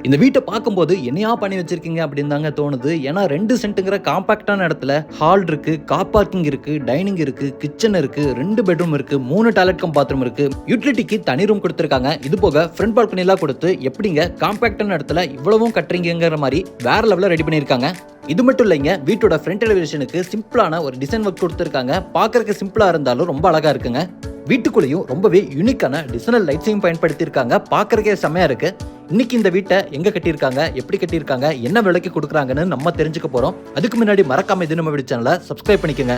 இந்த வீட்டை பார்க்கும்போது என்னையா பண்ணி வச்சிருக்கீங்க அப்படின்னு தாங்க தோணுது. ஏன்னா 2 சென்ட்டுங்கிற காம்பாக்டான இடத்துல ஹால் இருக்கு, கார் பார்க்கிங் இருக்கு, டைனிங் இருக்கு, கிச்சன் இருக்கு, 2 பெட்ரூம் இருக்கு, 3 டாய்லெட் கம் பாத்ரூம் இருக்கு, யூட்டிலிட்டிக்கு தனி ரூம் கொடுத்துருக்காங்க. இது போக ஃப்ரண்ட் பால்கனி எல்லாம் கொடுத்து எப்படிங்க காம்பாக்டான இடத்துல இவ்வளவும் கட்டுறீங்கிற மாதிரி வேற லெவலில் ரெடி பண்ணியிருக்காங்க. இது மட்டும் இல்லைங்க, வீட்டோட ஃப்ரண்ட் எலிவேஷனுக்கு சிம்பிளான ஒரு டிசைன் ஒர்க் கொடுத்துருக்காங்க. பார்க்கறதுக்கு சிம்பிளா இருந்தாலும் ரொம்ப அழகா இருக்குங்க. வீட்டுக்குள்ளேயும் ரொம்பவே யூனிக்கான டிசைனல் லைட்ஸையும் பயன்படுத்தியிருக்காங்க. பார்க்கறதுக்கே செம்மையா இருக்கு. இன்னைக்கு இந்த வீட்டை எங்க கட்டியிருக்காங்க, எப்படி கட்டியிருக்காங்க, என்ன விலைக்கு கொடுக்குறாங்கன்னு நம்ம தெரிஞ்சுக்க போறோம். அதுக்கு முன்னாடி மறக்காம இது நம்ம வீடியோ சேனலை சப்ஸ்கிரைப் பண்ணிக்கோங்க.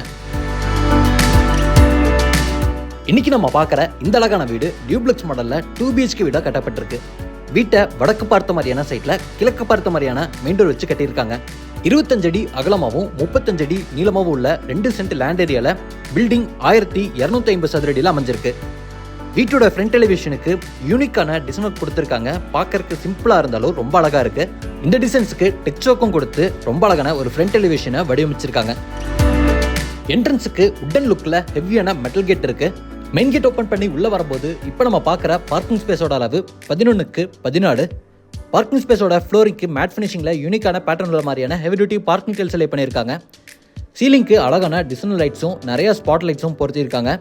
இன்னைக்கு நம்ம பார்க்குற இந்த அழகான வீடு டியூப்ளெக்ஸ் மாடல்ல 2 BHK வீடா கட்டப்பட்டிருக்கு. வீட்டை வடக்கு பார்த்த மாதிரியான சைட்ல கிழக்கு பார்த்த மாதிரியான மெயின் டோர் வச்சு கட்டியிருக்காங்க. 25 அடி அகலமாகவும் 35 அடி நீளமாகவும் உள்ள 2 சென்ட் லேண்ட் ஏரியால பில்டிங் 1250 சதுர அடியில் அமைஞ்சிருக்கு. வீட்டோட ஃப்ரண்ட் எலிவேஷனுக்கு யூனிக்கான டிசைன் ஒர்க் கொடுத்துருக்காங்க. பார்க்கறதுக்கு சிம்பிளா இருந்தாலும் ரொம்ப அழகா இருக்கு. இந்த டிசைன்ஸ்க்கு டெக்ஸ்சோக்கும் கொடுத்து ரொம்ப அழகான ஒரு ஃப்ரண்ட் எலிவேஷனை வடிவமைச்சிருக்காங்க. என்ட்ரன்ஸுக்கு உட்டன் லுக்ல ஹெவியான மெட்டல் கேட் இருக்கு. மெயின் கேட் ஓபன் பண்ணி உள்ள வரும்போது இப்போ நம்ம பார்க்குற பார்க்கிங் ஸ்பேஸோட அளவு 11க்கு 14. பார்க்கிங் ஸ்பேஸோட ஃப்ளோரிங்க்கு மேட் ஃபினிஷிங்ல யூனிக்கான பேட்டர்ன் உள்ள மாதிரியான heavy duty parking tiles lay பண்ணியிருக்காங்க. சீலிங்க்கு அழகான டிசைன் லைட்ஸும் நிறைய ஸ்பாட் லைட்ஸும் பொருத்தியிருக்காங்க.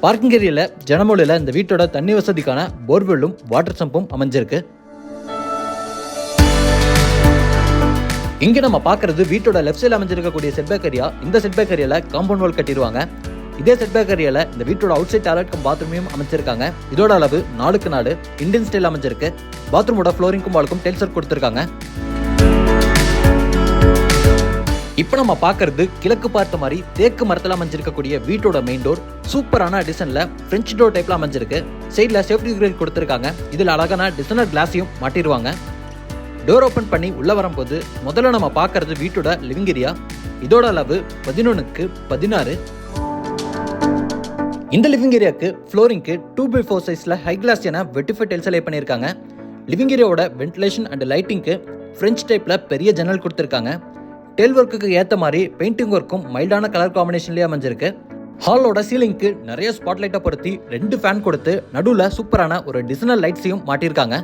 பார்க்கிங் ஏரியால ஜனமொழியில் இந்த வீட்டோட தண்ணி வசதிக்கான போர்வெல்லும் வாட்டர் சம்பும் அமைஞ்சிருக்கு. இங்க நம்ம பார்க்கறது வீட்டோட லெஃப்ட் சைடில் அமைஞ்சிருக்கக்கூடிய செட்பேக் ஏரியா. இந்த செட்பேக் ஏரியால காம்பவுண்ட் வால் கட்டிடுவாங்க. இதே செட்பேக் ஏரியால இந்த வீட்டோட அவுட் சைட் டாய்லெட் கம் பாத்ரூமையும் அமைச்சிருக்காங்க. இதோட அளவு 4க்கு 4 இந்தியன் ஸ்டைல் அமைஞ்சிருக்கு. பாத்ரூமோட ஃப்ளோரிங்கும் வாலுக்கும் டைல்ஸ் ஒர்க் கொடுத்துருக்காங்க. இப்போ நம்ம பார்க்கறது கிழக்கு பார்த்த மாதிரி தேக்கு மரத்தில் அமைஞ்சிருக்கக்கூடிய வீட்டோட மெயின் டோர். சூப்பரான டிசைன்ல பிரெஞ்ச் டோர் டைப்ல அமைஞ்சிருக்கு. சைட்ல சேஃப்டி கிரில் கொடுத்துருக்காங்க. இதுல அழகான டிசைனர் கிளாஸையும் மாட்டிடுவாங்க. டோர் ஓபன் பண்ணி உள்ள வரும்போது முதல்ல நம்ம பார்க்கறது வீட்டோட லிவிங் ஏரியா. இதோட அளவு 11க்கு 16. இந்த லிவிங் ஏரியாவுக்கு ஃப்ளோரிங்க்கு 2x4 சைஸ்ல ஹை கிளாஸியான வெட்டிஃபை டைல்ஸ் லே பண்ணியிருக்காங்க. லிவிங் ஏரியாவோட வென்டிலேஷன் அண்ட் லைட்டிங்க்கு பிரெஞ்ச் டைப்ல பெரிய ஜன்னல் கொடுத்துருக்காங்க. டெயில் ஒர்க்குக்கு ஏற்ற மாதிரி பெயிண்டிங் ஒர்க்கும் மைல்டான கலர் காம்பினேஷன்லேயே அமைஞ்சிருக்கு. ஹாலோட சீலிங்க்கு நிறைய ஸ்பாட் லைட்டை பொருத்தி 2 ஃபேன் கொடுத்து நடுவில் சூப்பரான ஒரு டிசைனல் லைட்ஸையும் மாட்டியிருக்காங்க.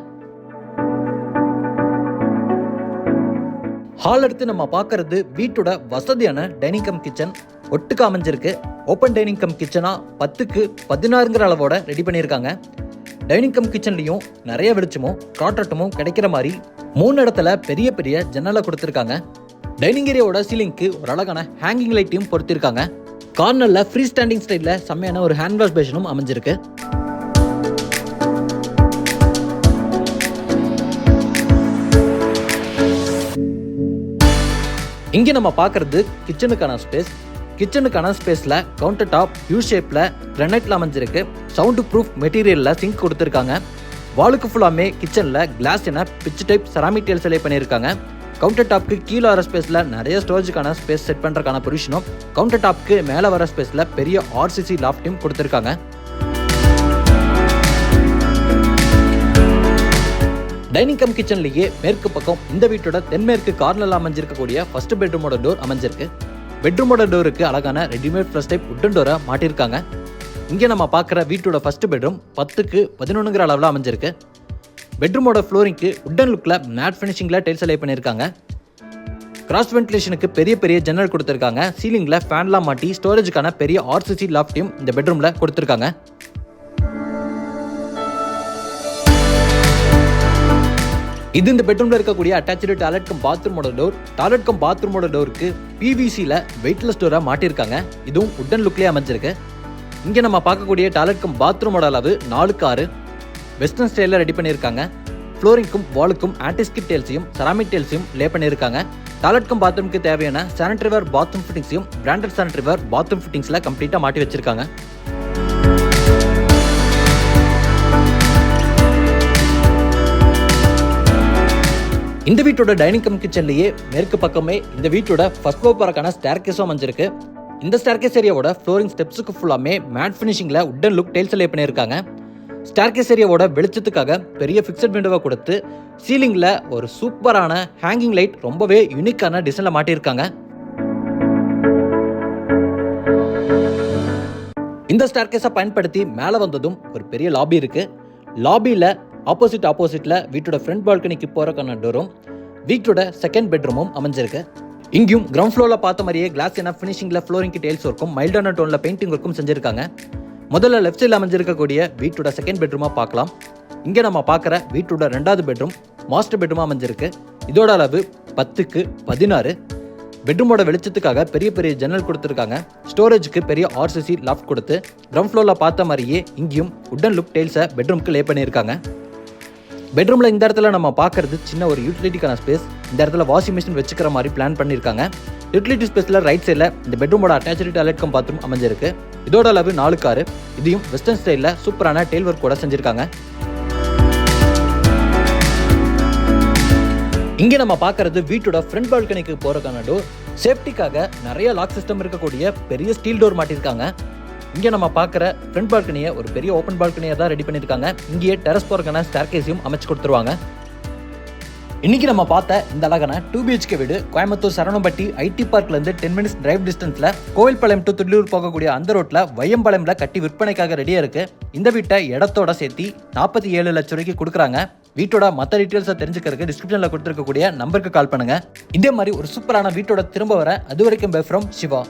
ஹால் எடுத்து நம்ம பார்க்கறது வீட்டோட வசதியான டைனிங் கம் கிச்சன் ஒட்டுக்கு அமைஞ்சிருக்கு. ஓப்பன் டைனிங் கம் கிச்சனா 10க்கு 16ங்கிற அளவோட ரெடி பண்ணியிருக்காங்க. டைனிங் கம் கிச்சன்லையும் நிறைய வெளிச்சமும் காற்றோட்டமும் கிடைக்கிற மாதிரி 3 இடத்துல பெரிய பெரிய ஜன்னலை கொடுத்துருக்காங்க. டைனிங் ஏரியாவோட சீலிங்க்கு ஒரு அழகான ஹேங்கிங் லைட்டையும் பொருத்திருக்காங்க. கார்னர்ல ஃப்ரீ ஸ்டாண்டிங் ஸ்டைல்ல செம்மையான ஒரு ஹேண்ட் வாஷ் பேஷனும் அமைஞ்சிருக்கு. இங்க நம்ம பார்க்கறது கிச்சனுக்கான ஸ்பேஸ். கிச்சனுக்கான ஸ்பேஸ்ல கவுண்டர் டாப் யூ ஷேப்ல கிரானைட்ல அமைஞ்சிருக்கு. சவுண்ட் ப்ரூஃப் மெட்டீரியல்ல சிங்க் கொடுத்துருக்காங்க. வாலுக்கு ஃபுல்லாமே கிச்சன்ல கிளாஸ் என pitch type ceramic tiles lay பண்ணியிருக்காங்க. கவுண்டர் டாப்க்கு கீழே வர ஸ்பேஸ்ல நிறைய ஸ்டோரேஜுக்கான ஸ்பேஸ் செட் பண்றதுக்கான பொசிஷனும், கவுண்டர் டாப்க்கு மேலே வர ஸ்பேஸ்ல பெரிய RCC லாஃப்ட்டையும் கொடுத்துருக்காங்க. டைனிங் கம் கிச்சன்லயே மேற்கு பக்கம் இந்த வீட்டோட தென்மேற்கு கார்னர்ல அமைஞ்சிருக்கக்கூடிய ஃபர்ஸ்ட் பெட்ரூமோட டோர் அமைஞ்சிருக்கு. பெட்ரூமோட டோருக்கு அழகான ரெடிமேட் ஃப்ளஷ் டைப் உட்டன் டோரை மாட்டியிருக்காங்க. இங்கே நம்ம பார்க்குற வீட்டோட ஃபர்ஸ்ட் பெட்ரூம் 10க்கு 11ங்கிற அளவில் அமைஞ்சிருக்கு. பெட்ரூமோட ஃப்ளோரிங்க்கு உட்டன் லுக்ல மேட் ஃபினிஷிங்ல டைல்ஸ் லே பண்ணியிருக்காங்க. கிராஸ் வென்டிலேஷனுக்கு பெரிய பெரிய ஜன்னல் கொடுத்துருக்காங்க. சீலிங்ல ஃபேன்லாம் மாட்டி ஸ்டோரேஜுக்கான பெரிய RCC லாஃப்ட்டையும் இந்த பெட்ரூம்ல கொடுத்துருக்காங்க. இது இந்த பெட்ரூம்ல இருக்கக்கூடிய அட்டாச்சு டாய்லெட் கம் பாத்ரூமோட டோர். டாய்லெட் கம் பாத்ரூமோட டோருக்கு PVCல வெயிட்லெஸ் டோரா மாட்டியிருக்காங்க. இதுவும் உட்டன் லுக்லயே அமைஞ்சிருக்கு. இங்க நம்ம பார்க்கக்கூடிய டாய்லெட் கம் பாத்ரூமோட அளவு 4க்கு 6 வெஸ்டர்ன் ஸ்டைலில் ரெடி பண்ணியிருக்காங்க. ஃப்ளோரிங்க்கும் வாலுக்கும் ஆன்டிஸ்கிட் டைல்ஸையும் செராமிக் டைல்ஸையும் லே பண்ணியிருக்காங்க. டாய்லெட் கம் பாத்ரூமுக்கு தேவையான சானிட்டரி வேர் பாத்ரூம் ஃபிட்டிங்ஸையும் பிராண்டட் சானிட்டரி வேர் பாத்ரூம் ஃபிட்டிங்ஸ்ல கம்ப்ளீட்டா மாட்டி வச்சிருக்காங்க. இந்த வீட்டோட டைனிங் கம் கிச்சன்லயே மேற்கு பக்கமே இந்த வீட்டோட ஃபர்ஸ்ட் ஃப்ளோர் போறக்கான ஸ்டேர்கேஸும் அமைஞ்சிருக்கு. இந்த ஸ்டேர்கேஸ் ஏரியாவோட ஃப்ளோரிங் ஸ்டெப்ஸுக்கு ஃபுல்லாமே மேட் ஃபினிஷிங்ல உட்டன் லுக் டைல்ஸ் லே பண்ணியிருக்காங்க. ஸ்டேர்கேஸ் ஏரியாவோட வெளிச்சத்துக்காக பெரிய ஃபிக்ஸட் விண்டோவை கொடுத்து சீலிங்ல ஒரு சூப்பரான ஹேங்கிங் லைட் ரொம்பவே யூனிக்கான டிசைன்ல மாட்டியிருக்காங்க. இந்த ஸ்டேர்கேஸை பயன்படுத்தி மேலே வந்ததும் ஒரு பெரிய லாபி இருக்கு. லாபியில் ஆப்போசிட்ல வீட்டோட ஃப்ரண்ட் பால்கனிக்கு போறக்கான டோரும் வீட்டோட செகண்ட் பெட்ரூமும் அமைஞ்சிருக்கு. இங்கேயும் கிரவுண்ட் ஃப்ளோர்ல பார்த்த மாதிரியே கிளாஸ் என்ன ஃபினிஷிங்ல ஃப்ளோரிங்க்கு டைல்ஸ் ஒர்க்கும் மைல்டான டோன்ல பெயிண்டிங் ஒர்க்கும் செஞ்சிருக்காங்க. முதல்ல லெஃப்ட் சைடில் அமைஞ்சிருக்கக்கூடிய வீட்டோட செகண்ட் பெட்ரூமா பார்க்கலாம். இங்கே நம்ம பார்க்குற வீட்டோட 2வது பெட்ரூம் மாஸ்டர் பெட்ரூமா அமைஞ்சிருக்கு. இதோட அளவு 10x16. பெட்ரூமோட வெளிச்சத்துக்காக பெரிய பெரிய ஜன்னல் கொடுத்துருக்காங்க. ஸ்டோரேஜுக்கு பெரிய ஆர்சிசி லாஃப்ட் கொடுத்து கிரவுண்ட் ஃப்ளோரில் பார்த்த மாதிரியே இங்கேயும் உட்டன் லுக் டைல்ஸை பெட்ரூமுக்கு லே பண்ணியிருக்காங்க. பெட்ரூமில் இந்த இடத்துல நம்ம பார்க்கறது சின்ன ஒரு யூட்டிலிட்டிக்கான ஸ்பேஸ். இந்த இடத்துல வாஷிங் மிஷின் வச்சுக்கிற மாதிரி பிளான் பண்ணியிருக்காங்க. யூட்டிலிட்டி ஸ்பேஸில் ரைட் சைடில் இந்த பெட்ரூமோட அட்டாச்சு டாய்லெட் கம் பாத்ரூம் அமைஞ்சிருக்கு. இதோட அளவு 4x6. இதையும் வெஸ்டர்ன் ஸ்டைலில் சூப்பரான டெயில் ஒர்க் கூட செஞ்சிருக்காங்க. இங்கே நம்ம பார்க்கறது வீட்டோட ஃப்ரண்ட் பால்கனிக்கு போறதுக்கான டோர். சேஃப்டிக்காக நிறைய லாக் சிஸ்டம் இருக்கக்கூடிய பெரிய ஸ்டீல் டோர் மாட்டிருக்காங்க. இங்கே நம்ம பார்க்குற ஃப்ரண்ட் பால்கனியை ஒரு பெரிய ஓப்பன் பால்கனியை தான் ரெடி பண்ணியிருக்காங்க. இங்கேயே டெரஸ் போறதுக்கான ஸ்டேர்கேஸையும் அமைச்சு கொடுத்துருவாங்க. இன்னைக்கு நம்ம பார்த்த இந்த அழகான 2BHK வீடு கோயம்புத்தூர் சரவணம்பட்டி ஐடி பார்க்லேருந்து 10 மினிட்ஸ் டிரைவ் டிஸ்டன்ஸில் கோவில்பாளையம் டு துள்ளூர் போகக்கூடிய அந்த ரோட்டில் வையம்பாளையம்ல கட்டி விற்பனைக்காக ரெடியாக இருக்கு. இந்த வீட்டை இடத்தோட சேர்த்து 47 லட்சம் ரூபாய்க்கு கொடுக்குறாங்க. வீட்டோட மற்ற டீட்டெயில்ஸை தெரிஞ்சுக்கிறதுக்கு டிஸ்கிரிப்ஷனில் கொடுத்துருக்கக்கூடிய நம்பருக்கு கால் பண்ணுங்க. இதே மாதிரி ஒரு சூப்பரான வீட்டோட திரும்ப வர அது வரைக்கும் பை ஃப்ரம் சிவா.